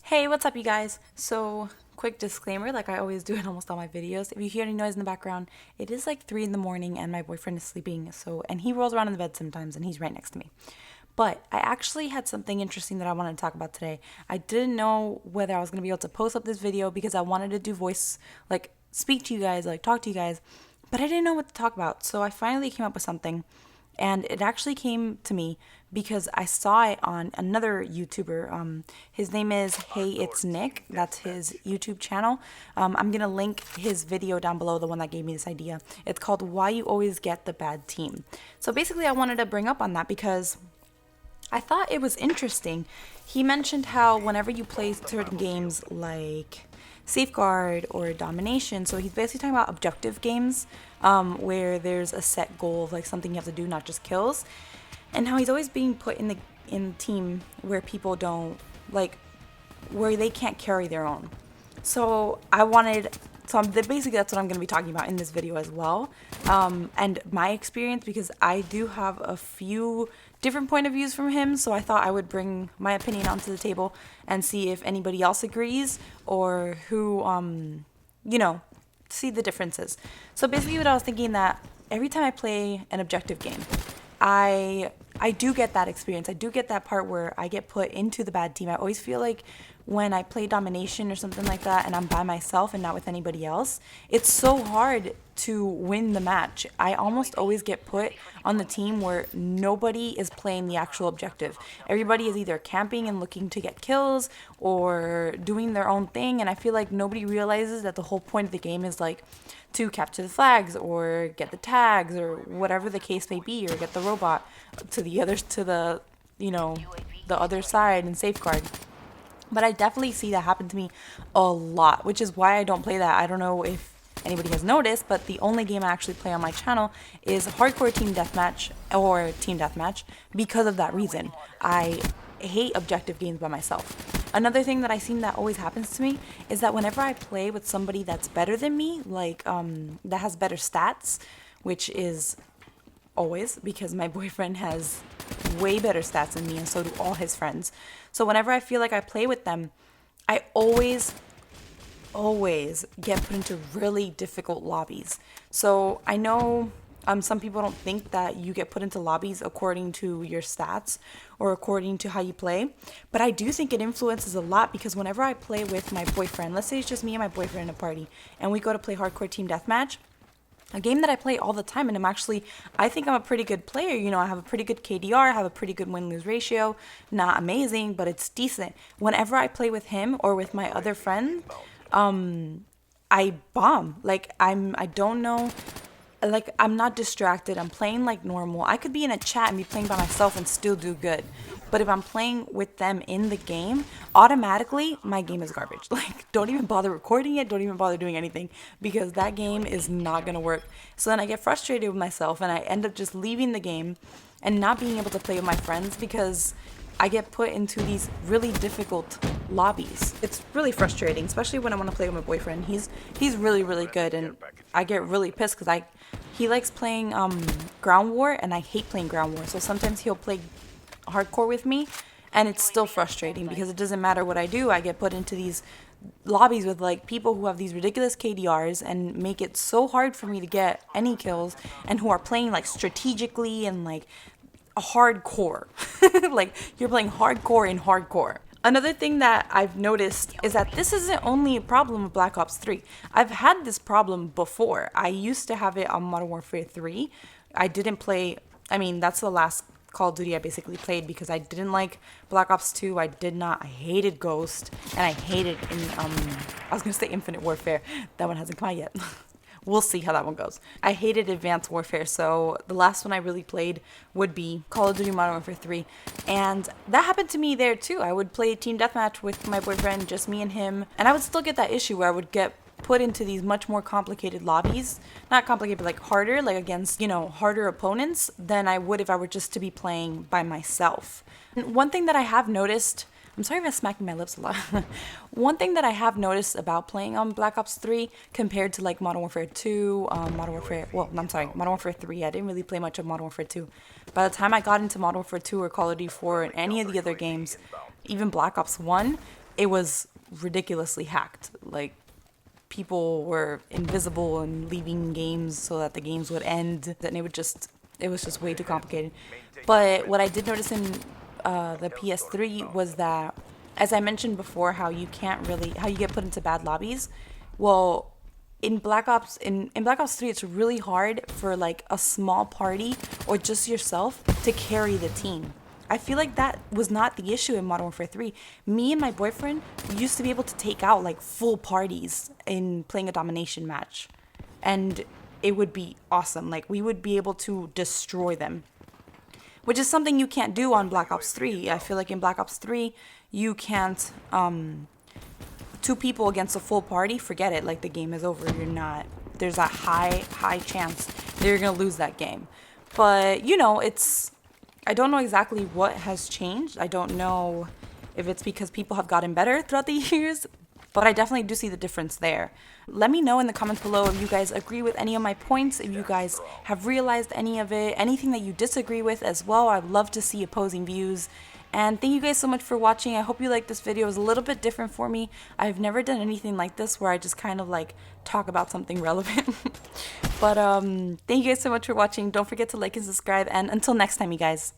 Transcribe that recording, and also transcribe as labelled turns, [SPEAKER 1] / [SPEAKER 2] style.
[SPEAKER 1] Hey, what's up, you guys? So, quick disclaimer, like I always do in almost all my videos. If you hear any noise in the background, it is like 3 in the morning and my boyfriend is sleeping, and he rolls around in the bed sometimes and he's right next to me. But I actually had something interesting that I wanted to talk about today. I didn't know whether I was going to be able to post up this video because I wanted to do voice, like speak to you guys, like talk to you guys, but I didn't know what to talk about. So I finally came up with something. And it actually came to me because I saw it on another YouTuber. His name is HeyItsNick. That's his YouTube channel. I'm going to link his video down below, the one that gave me this idea. It's called Why You Always Get the Bad Team. So basically I wanted to bring up on that because I thought it was interesting. He mentioned how whenever you play certain games like Safeguard or Domination, so he's basically talking about objective games where there's a set goal of like something you have to do, not just kills, and how he's always being put in the team where people don't like, where they can't carry their own. So basically that's what I'm going to be talking about in this video as well, and my experience, because I do have a few different point of views from him, so I thought I would bring my opinion onto the table and see if anybody else agrees or who, see the differences. So basically what I was thinking, that every time I play an objective game, I do get that experience. I do get that part where I get put into the bad team. I always feel like when I play Domination or something like that and I'm by myself and not with anybody else, it's so hard to win the match. I almost always get put on the team where nobody is playing the actual objective. Everybody is either camping and looking to get kills or doing their own thing, and I feel like nobody realizes that the whole point of the game is like to capture the flags or get the tags or whatever the case may be, or get the robot to the other side and safeguard. But I definitely see that happen to me a lot, which is why I don't play that. I don't know if anybody has noticed, but the only game I actually play on my channel is hardcore team deathmatch or team deathmatch because of that reason. I hate objective games by myself. Another thing that I seen that always happens to me is that whenever I play with somebody that's better than me, like that has better stats, which is always because my boyfriend has way better stats than me and so do all his friends. So whenever I feel like I play with them, I always get put into really difficult lobbies. So I know some people don't think that you get put into lobbies according to your stats or according to how you play, but I do think it influences a lot, because whenever I play with my boyfriend, let's say it's just me and my boyfriend in a party and we go to play hardcore team deathmatch, a game that I play all the time, and I think I'm a pretty good player. You know, I have a pretty good KDR, I have a pretty good win-lose ratio. Not amazing, but it's decent. Whenever I play with him or with my other friend, I bomb. Like, I don't know, like, I'm not distracted. I'm playing like normal. I could be in a chat and be playing by myself and still do good. But if I'm playing with them in the game, automatically my game is garbage. Like, don't even bother recording it. Don't even bother doing anything, because that game is not going to work. So then I get frustrated with myself and I end up just leaving the game and not being able to play with my friends because I get put into these really difficult lobbies. It's really frustrating, especially when I want to play with my boyfriend. He's really, really good, and I get really pissed because he likes playing ground war and I hate playing ground war. So sometimes he'll play hardcore with me and it's still frustrating because it doesn't matter what I do. I get put into these lobbies with like people who have these ridiculous KDRs and make it so hard for me to get any kills, and who are playing like strategically and like hardcore. Like, you're playing hardcore in hardcore. Another thing that I've noticed is that this isn't only a problem with Black Ops 3. I've had this problem before. I used to have it on Modern Warfare 3. I didn't play, that's the last Call of Duty I basically played because I didn't like Black Ops 2. I hated Ghost, and I hated I was gonna say Infinite Warfare. That one hasn't come out yet. We'll see how that one goes. I hated Advanced Warfare, so the last one I really played would be Call of Duty Modern Warfare 3. And that happened to me there too. I would play Team Deathmatch with my boyfriend, just me and him, and I would still get that issue where I would get put into these much more complicated lobbies. Not complicated, but like harder, like against, harder opponents than I would if I were just to be playing by myself. And one thing that I have noticed, I'm sorry if I'm smacking my lips a lot. One thing that I have noticed about playing on Black Ops 3 compared to like Modern Warfare 2, Modern Warfare 3. I didn't really play much of Modern Warfare 2. By the time I got into Modern Warfare 2 or Call of Duty 4 and any of the other games, even Black Ops 1, it was ridiculously hacked. Like, people were invisible and leaving games so that the games would end, and it was just way too complicated. But what I did notice in the PS3 was that, as I mentioned before, how you get put into bad lobbies. Well, in Black Ops 3, it's really hard for like a small party or just yourself to carry the team. I feel like that was not the issue in Modern Warfare 3. Me and my boyfriend used to be able to take out like full parties in playing a domination match. And it would be awesome. Like, we would be able to destroy them, which is something you can't do on Black Ops 3. I feel like in Black Ops 3, you can't, two people against a full party, forget it. Like, the game is over. There's that high chance that you're going to lose that game. But, I don't know exactly what has changed. I don't know if it's because people have gotten better throughout the years, but I definitely do see the difference there. Let me know in the comments below if you guys agree with any of my points, if you guys have realized any of it, anything that you disagree with as well. I'd love to see opposing views. And thank you guys so much for watching. I hope you liked this video. It was a little bit different for me. I've never done anything like this where I just kind of like talk about something relevant. But thank you guys so much for watching. Don't forget to like and subscribe. And until next time, you guys.